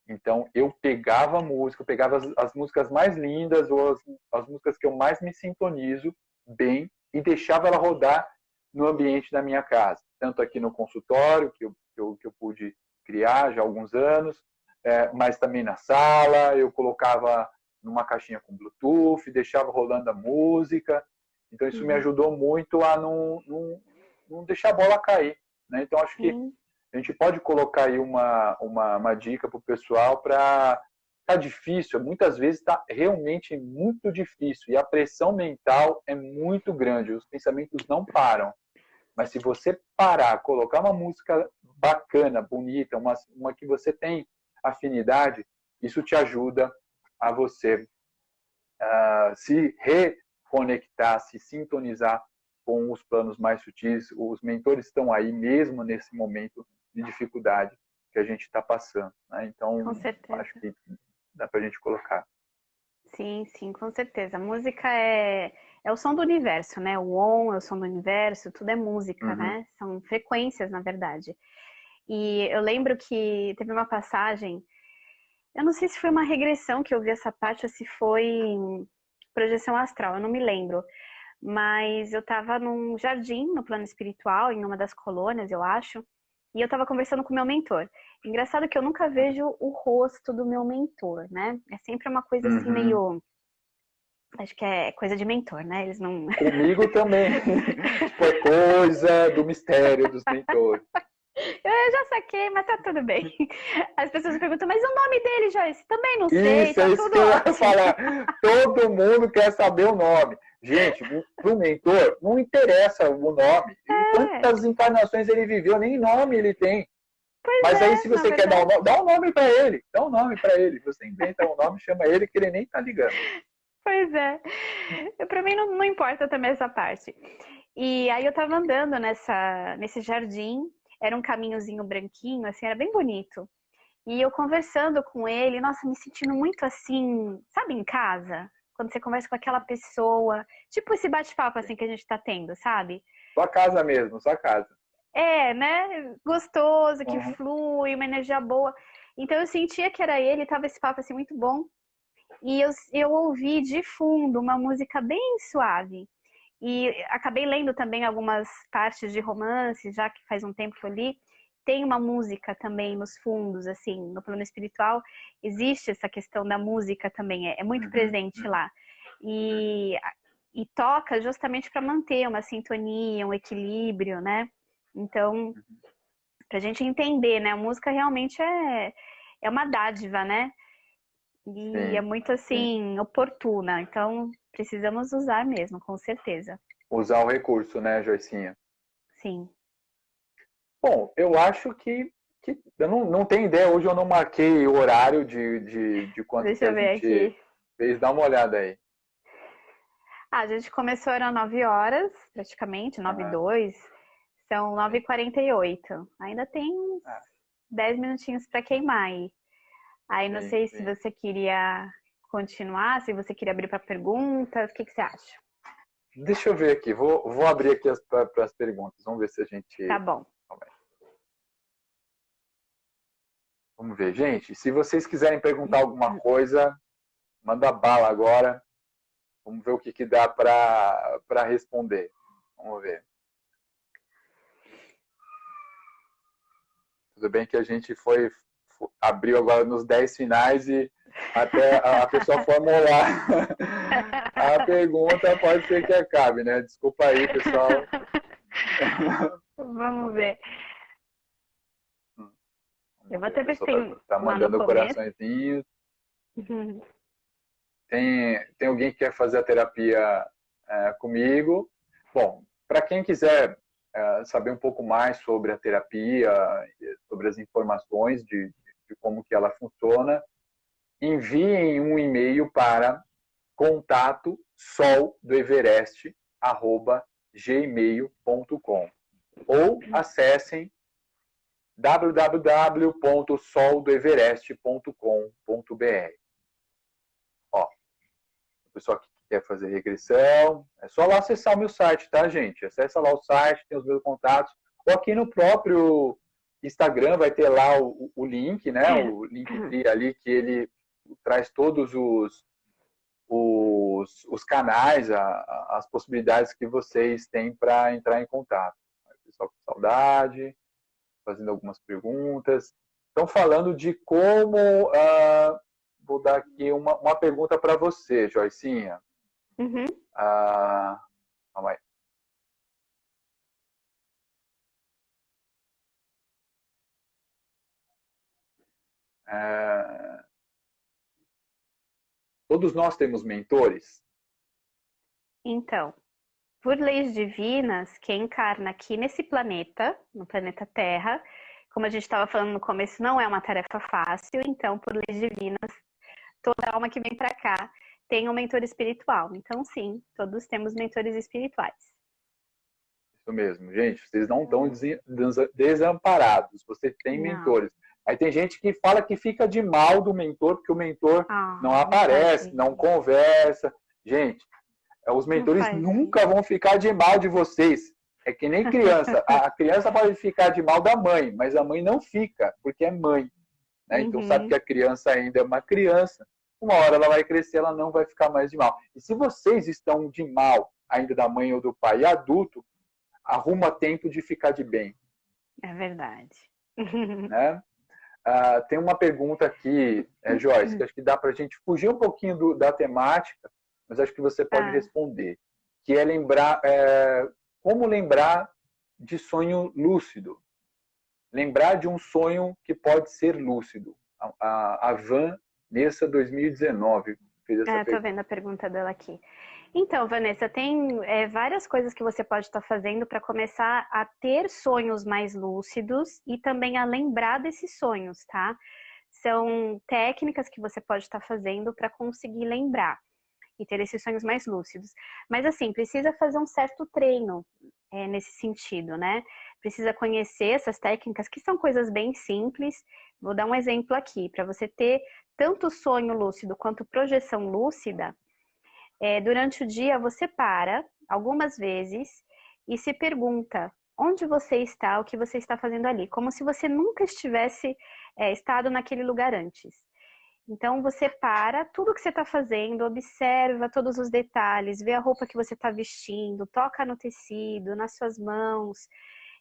Então, eu pegava a música, eu pegava as músicas mais lindas ou as músicas que eu mais me sintonizo bem e deixava ela rodar no ambiente da minha casa. Tanto aqui no consultório, que eu pude criar já há alguns anos, mas também na sala, eu colocava numa caixinha com Bluetooth, deixava rolando a música. Então, isso me ajudou muito a não deixar a bola cair, né? Então, acho que a gente pode colocar aí uma dica para o pessoal para... Está difícil, muitas vezes está realmente muito difícil e a pressão mental é muito grande, os pensamentos não param. Mas se você parar, colocar uma música bacana, bonita, uma que você tem afinidade, isso te ajuda a você se reconectar, se sintonizar com os planos mais sutis. Os mentores estão aí mesmo nesse momento de dificuldade que a gente está passando, né? Então, acho que dá para a gente colocar. Sim, sim, com certeza. A música é o som do universo, né? O on é o som do universo, tudo é música, né? São frequências, na verdade. E eu lembro que teve uma passagem, eu não sei se foi uma regressão que eu vi essa parte ou se foi projeção astral, eu não me lembro. Mas eu estava num jardim, no plano espiritual, em uma das colônias, eu acho. E eu estava conversando com o meu mentor. Engraçado que eu nunca vejo o rosto do meu mentor, né? É sempre uma coisa assim meio... Acho que é coisa de mentor, né? Eles não... Comigo também. Tipo, é coisa do mistério dos mentores. Eu já saquei, mas tá tudo bem. As pessoas me perguntam, mas o nome dele, Joyce? Também não sei, tá Isso tudo que eu ia ótimo. falar. Todo mundo quer saber o nome. Gente, pro mentor, não interessa o nome. Quantas encarnações ele viveu, nem nome ele tem. Mas aí, se você quer dar um nome, dá um nome para ele. Dá um nome para ele. Você inventa um nome, chama ele, que ele nem tá ligando. Pois é. Pra mim não importa também essa parte. E aí eu tava andando nesse jardim, era um caminhozinho branquinho, assim, era bem bonito. E eu conversando com ele, nossa, me sentindo muito assim, sabe, em casa? Quando você conversa com aquela pessoa, tipo esse bate-papo assim que a gente tá tendo, sabe? Sua casa mesmo, sua casa. É, né? Gostoso, que flui, uma energia boa. Então eu sentia que era ele, tava esse papo assim muito bom. E eu ouvi de fundo uma música bem suave. E acabei lendo também algumas partes de romance, já que faz um tempo que eu li. Tem uma música também nos fundos, assim, no plano espiritual. Existe essa questão da música também, é muito presente lá. E toca justamente para manter uma sintonia, um equilíbrio, né? Então, pra gente entender, né? A música realmente é uma dádiva, né? E é muito, assim, oportuna. Então, precisamos usar mesmo, com certeza. Usar o recurso, né, Joicinha? Sim. Bom, eu acho que eu não tenho ideia. Hoje eu não marquei o horário de quanto Deixa que a eu ver gente aqui. fez. Dá uma olhada aí. A gente começou, eram 9 horas, praticamente, 9h02. São 9h48. Ainda tem uns 10 minutinhos para queimar aí. Aí não sei se você queria continuar, se você queria abrir para perguntas. O que você acha? Deixa eu ver aqui. Vou abrir aqui para as perguntas. Vamos ver se a gente... Tá bom. Vamos ver. Gente, se vocês quiserem perguntar alguma coisa, manda bala agora. Vamos ver o que dá para responder. Vamos ver. Tudo bem que a gente abriu agora nos 10 finais e até a pessoa formular a pergunta pode ser que acabe, né? Desculpa aí, pessoal. Vamos ver. Eu vou até ver se tem tá mandando coraçõezinhos. Tem alguém que quer fazer a terapia comigo. Bom, para quem quiser saber um pouco mais sobre a terapia, sobre as informações de como que ela funciona, enviem um e-mail para contato@soldoeverest@gmail.com ou acessem www.soldoeverest.com.br. Ó, o pessoal que quer fazer regressão, é só lá acessar o meu site, tá, gente? Acessa lá o site, tem os meus contatos, ou aqui no próprio Instagram vai ter lá o link, né? O link ali que ele traz todos os canais, as possibilidades que vocês têm para entrar em contato. O pessoal com saudade, fazendo algumas perguntas. Estão falando de como... vou dar aqui uma pergunta para você, Joicinha. Calma aí. Todos nós temos mentores? Então, por leis divinas, quem encarna aqui nesse planeta, no planeta Terra, como a gente estava falando no começo, não é uma tarefa fácil, então, por leis divinas, toda alma que vem para cá tem um mentor espiritual. Então, sim, todos temos mentores espirituais. Isso mesmo, gente, vocês não estão desamparados, você tem mentores. Aí tem gente que fala que fica de mal do mentor, porque o mentor não aparece, não conversa. Gente, os mentores nunca vão ficar de mal de vocês. É que nem criança. A criança pode ficar de mal da mãe, mas a mãe não fica, porque é mãe. Né? Então sabe que a criança ainda é uma criança. Uma hora ela vai crescer, ela não vai ficar mais de mal. E se vocês estão de mal ainda da mãe ou do pai adulto, arruma tempo de ficar de bem. É verdade. Né? Tem uma pergunta aqui, Joyce, que acho que dá para a gente fugir um pouquinho da temática, mas acho que você pode responder, que é como lembrar de sonho lúcido. Lembrar de um sonho que pode ser lúcido. A Vanessa 2019 fez essa pergunta. Estou vendo a pergunta dela aqui. Então, Vanessa, tem várias coisas que você pode estar fazendo para começar a ter sonhos mais lúcidos e também a lembrar desses sonhos, tá? São técnicas que você pode estar fazendo para conseguir lembrar e ter esses sonhos mais lúcidos. Mas, assim, precisa fazer um certo treino nesse sentido, né? Precisa conhecer essas técnicas, que são coisas bem simples. Vou dar um exemplo aqui. Para você ter tanto sonho lúcido quanto projeção lúcida, durante o dia você para algumas vezes e se pergunta onde você está, o que você está fazendo ali, como se você nunca estivesse estado naquele lugar antes. Então você para tudo que você está fazendo, observa todos os detalhes, vê a roupa que você está vestindo, toca no tecido, nas suas mãos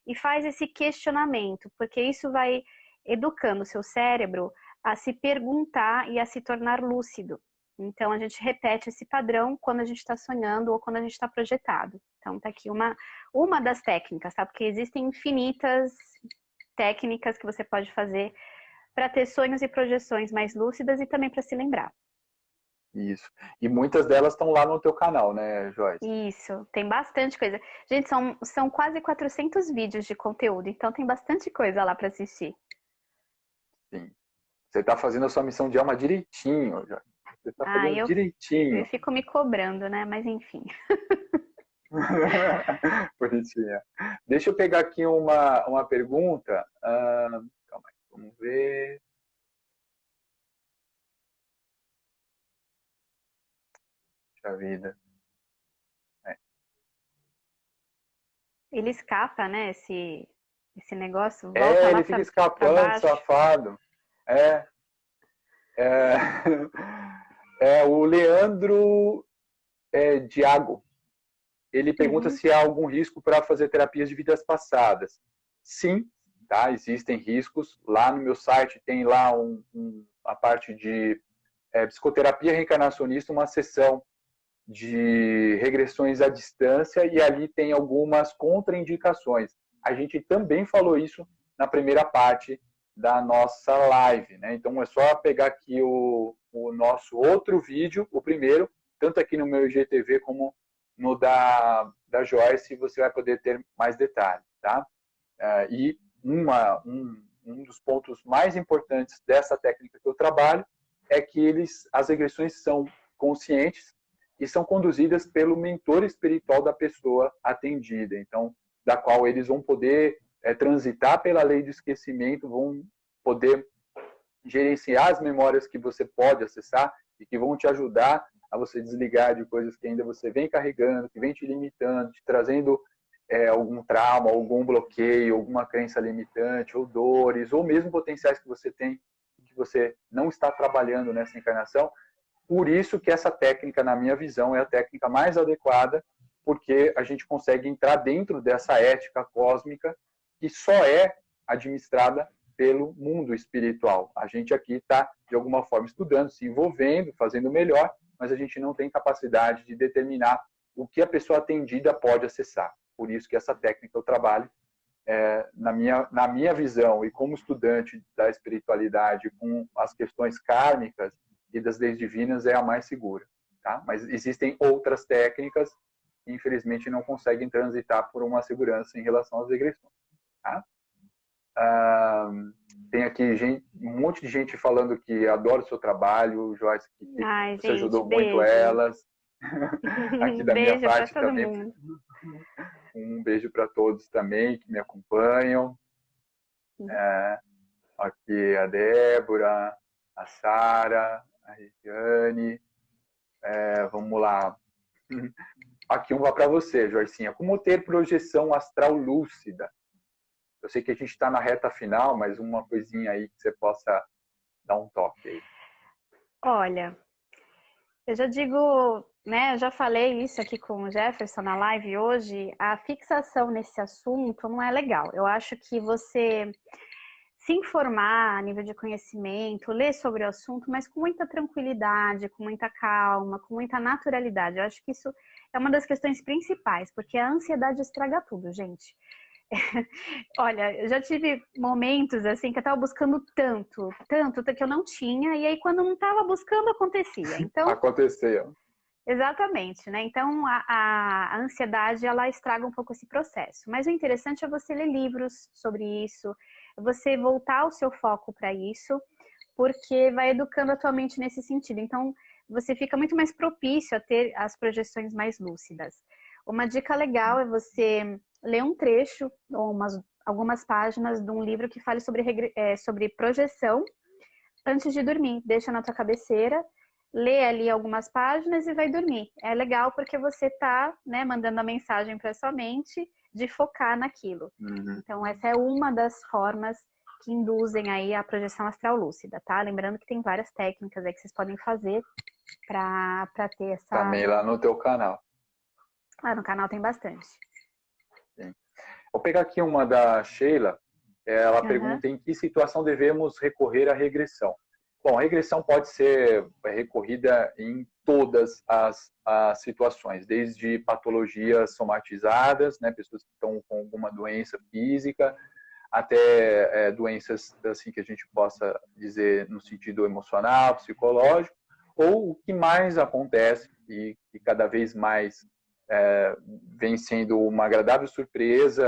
e faz esse questionamento, porque isso vai educando o seu cérebro a se perguntar e a se tornar lúcido. Então, a gente repete esse padrão quando a gente está sonhando ou quando a gente está projetado. Então, tá aqui uma das técnicas, tá? Porque existem infinitas técnicas que você pode fazer para ter sonhos e projeções mais lúcidas e também para se lembrar. Isso. E muitas delas estão lá no teu canal, né, Joyce? Isso, tem bastante coisa. Gente, são quase 400 vídeos de conteúdo, então tem bastante coisa lá para assistir. Sim. Você está fazendo a sua missão de alma direitinho, Joyce. Você está fazendo direitinho. Eu fico me cobrando, né? Mas enfim. Bonitinha. Deixa eu pegar aqui uma pergunta. Calma aí, vamos ver. Puxa vida. Ele escapa, né? Esse negócio volta lá ele fica escapando, safado. O Leandro Diago. Ele pergunta se há algum risco para fazer terapias de vidas passadas. Sim, tá? Existem riscos. Lá no meu site tem lá a parte de psicoterapia reencarnacionista, uma sessão de regressões à distância, e ali tem algumas contraindicações. A gente também falou isso na primeira parte da nossa live, né? Então é só pegar aqui o nosso outro vídeo, o primeiro, tanto aqui no meu IGTV como no da Joyce, você vai poder ter mais detalhes, tá? E um dos pontos mais importantes dessa técnica que eu trabalho é que as regressões são conscientes e são conduzidas pelo mentor espiritual da pessoa atendida, então, da qual eles vão poder transitar pela lei do esquecimento, vão poder gerenciar as memórias que você pode acessar e que vão te ajudar a você desligar de coisas que ainda você vem carregando, que vem te limitando, te trazendo algum trauma, algum bloqueio, alguma crença limitante, ou dores, ou mesmo potenciais que você tem, que você não está trabalhando nessa encarnação. Por isso que essa técnica, na minha visão, é a técnica mais adequada, porque a gente consegue entrar dentro dessa ética cósmica que só é administrada pelo mundo espiritual. A gente aqui está, de alguma forma, estudando, se envolvendo, fazendo melhor, mas a gente não tem capacidade de determinar o que a pessoa atendida pode acessar. Por isso que essa técnica eu trabalho, na minha visão, e como estudante da espiritualidade, com as questões kármicas e das leis divinas, é a mais segura. Tá? Mas existem outras técnicas que, infelizmente, não conseguem transitar por uma segurança em relação às regressões. Tá? Tem aqui um monte de gente falando que adora o seu trabalho, Joyce, que você ajudou muito elas. Aqui da minha parte também. Um beijo para todos também que me acompanham. Aqui a Débora, a Sara, a Regiane. Vamos lá. Aqui um vai para você, Joycinha. Como ter projeção astral lúcida? Eu sei que a gente está na reta final, mas uma coisinha aí que você possa dar um toque aí. Olha, eu já digo né, eu já falei isso aqui com o Jefferson na live hoje, a fixação nesse assunto não é legal. Eu acho que você se informar a nível de conhecimento, ler sobre o assunto, mas com muita tranquilidade, com muita calma, com muita naturalidade. Eu acho que isso é uma das questões principais, porque a ansiedade estraga tudo, gente. Olha, eu já tive momentos assim que eu estava buscando tanto que eu não tinha, e aí quando não estava buscando, acontecia. Então, Aconteceu. exatamente, né? Então a ansiedade ela estraga um pouco esse processo. Mas o interessante é você ler livros sobre isso, você voltar o seu foco para isso, porque vai educando a tua mente nesse sentido. Então você fica muito mais propício a ter as projeções mais lúcidas. Uma dica legal é você ler um trecho ou algumas páginas de um livro que fale sobre projeção antes de dormir. Deixa na tua cabeceira, lê ali algumas páginas e vai dormir. É legal porque você está, né, mandando a mensagem para sua mente de focar naquilo. Então essa é uma das formas que induzem aí a projeção astral lúcida, tá? Lembrando que tem várias técnicas aí que vocês podem fazer para ter essa... Também lá no teu canal. Ah, no canal tem bastante. Sim. Vou pegar aqui uma da Sheila. Ela pergunta em que situação devemos recorrer à regressão. Bom, a regressão pode ser recorrida em todas as situações, desde patologias somatizadas, né, pessoas que estão com alguma doença física, até doenças assim que a gente possa dizer no sentido emocional, psicológico, ou o que mais acontece e que cada vez mais vem sendo uma agradável surpresa,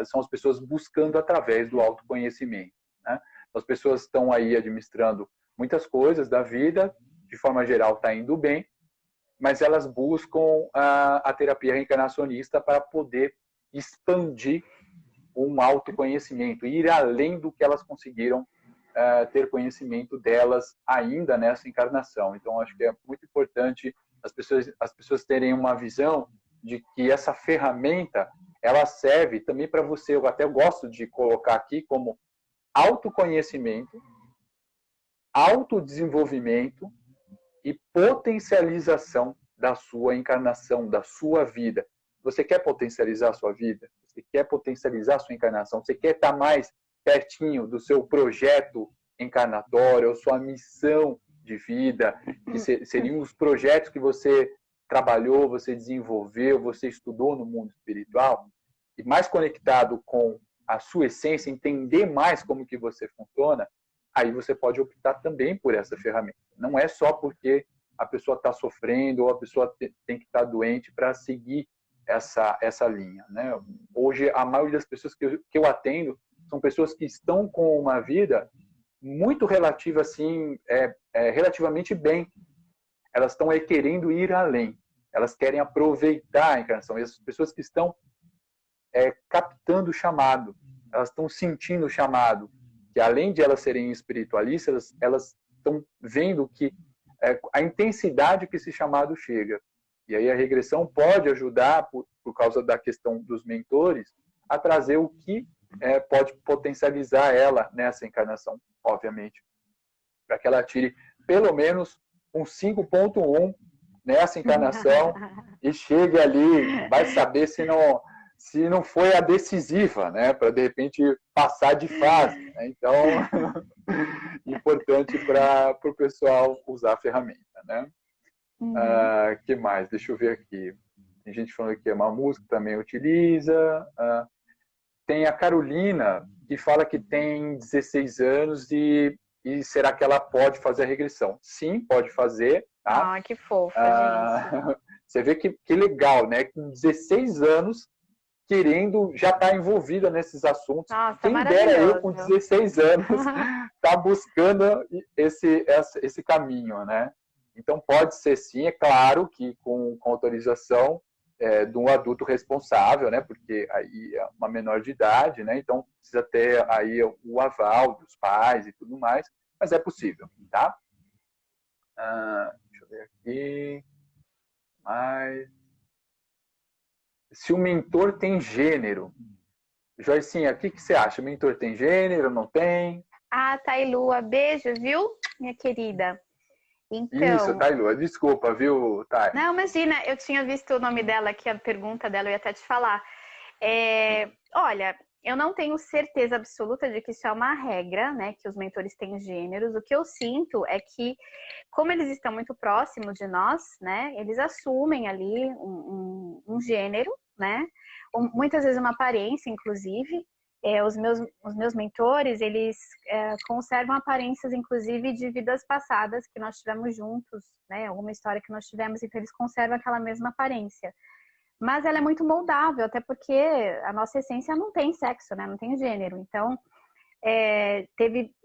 são as pessoas buscando através do autoconhecimento, né? As pessoas estão aí administrando muitas coisas da vida, de forma geral está indo bem, mas elas buscam a terapia reencarnacionista para poder expandir um autoconhecimento, ir além do que elas conseguiram ter conhecimento delas ainda nessa encarnação. Então, acho que é muito importante as pessoas terem uma visão de que essa ferramenta ela serve também para você. Eu até gosto de colocar aqui como autoconhecimento, autodesenvolvimento e potencialização da sua encarnação, da sua vida. Você quer potencializar a sua vida? Você quer potencializar a sua encarnação? Você quer estar mais pertinho do seu projeto encarnatório, ou sua missão de vida, que seriam os projetos que você trabalhou, você desenvolveu, você estudou no mundo espiritual, e mais conectado com a sua essência, entender mais como que você funciona, aí você pode optar também por essa ferramenta. Não é só porque a pessoa está sofrendo ou a pessoa tem que estar doente para seguir essa linha, né? Hoje, a maioria das pessoas que eu atendo são pessoas que estão com uma vida muito relativa, assim, relativamente bem. Elas estão querendo ir além. Elas querem aproveitar a encarnação. E as pessoas que estão captando o chamado, elas estão sentindo o chamado, que além de elas serem espiritualistas, elas estão vendo que a intensidade que esse chamado chega. E aí a regressão pode ajudar, por causa da questão dos mentores, a trazer o que pode potencializar ela nessa encarnação, obviamente, para que ela tire pelo menos um 5.1 nessa encarnação e chegue ali, vai saber se não foi a decisiva, né, para de repente passar de fase, né? Então, importante para o pessoal usar a ferramenta, né? Que mais? Deixa eu ver aqui. Tem gente falando que uma música também utiliza. Tem a Carolina, que fala que tem 16 anos e será que ela pode fazer a regressão? Sim, pode fazer. Tá? Ah, que fofa, gente. Você vê que legal, né? Com 16 anos, querendo já estar envolvida nesses assuntos. Nossa, quem dera eu, com 16 anos, tá buscando esse caminho, né? Então, pode ser sim, é claro que com autorização de um adulto responsável, né? Porque aí é uma menor de idade, né? Então, precisa ter aí o aval dos pais e tudo mais, mas é possível, tá? Deixa eu ver aqui. Mais... Se o mentor tem gênero. Joicinha, o que você acha? O mentor tem gênero, não tem? Ah, Tailua, beijo, viu, minha querida? Então... Isso, Tailu. Desculpa, viu, Thay? Não, imagina, eu tinha visto o nome dela aqui, a pergunta dela, eu ia até te falar. Olha, eu não tenho certeza absoluta de que isso é uma regra, né? Que os mentores têm gêneros. O que eu sinto é que, como eles estão muito próximos de nós, né? Eles assumem ali um gênero, né? Muitas vezes uma aparência, inclusive. Os meus mentores, eles conservam aparências, inclusive, de vidas passadas que nós tivemos juntos, né? Alguma história que nós tivemos, então eles conservam aquela mesma aparência. Mas ela é muito moldável, até porque a nossa essência não tem sexo, né? Não tem gênero. Então,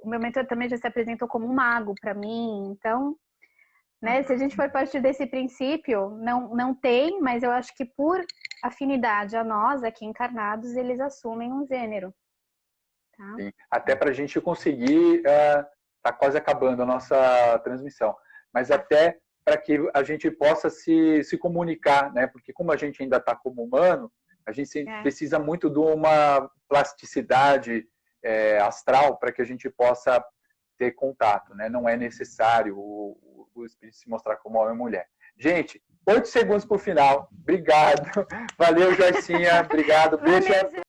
o meu mentor também já se apresentou como um mago para mim. Então, né? Se a gente for partir desse princípio, não tem, mas eu acho que por afinidade a nós, aqui encarnados, eles assumem um gênero. Tá? Sim. Até para a gente conseguir, tá quase acabando a nossa transmissão, mas até para que a gente possa se comunicar, né? Porque como a gente ainda está como humano, a gente precisa muito de uma plasticidade astral para que a gente possa ter contato, né? Não é necessário o espírito se mostrar como homem ou mulher. Gente, 8 segundos para o final. Obrigado. Valeu, Joicinha. Obrigado. Beijo.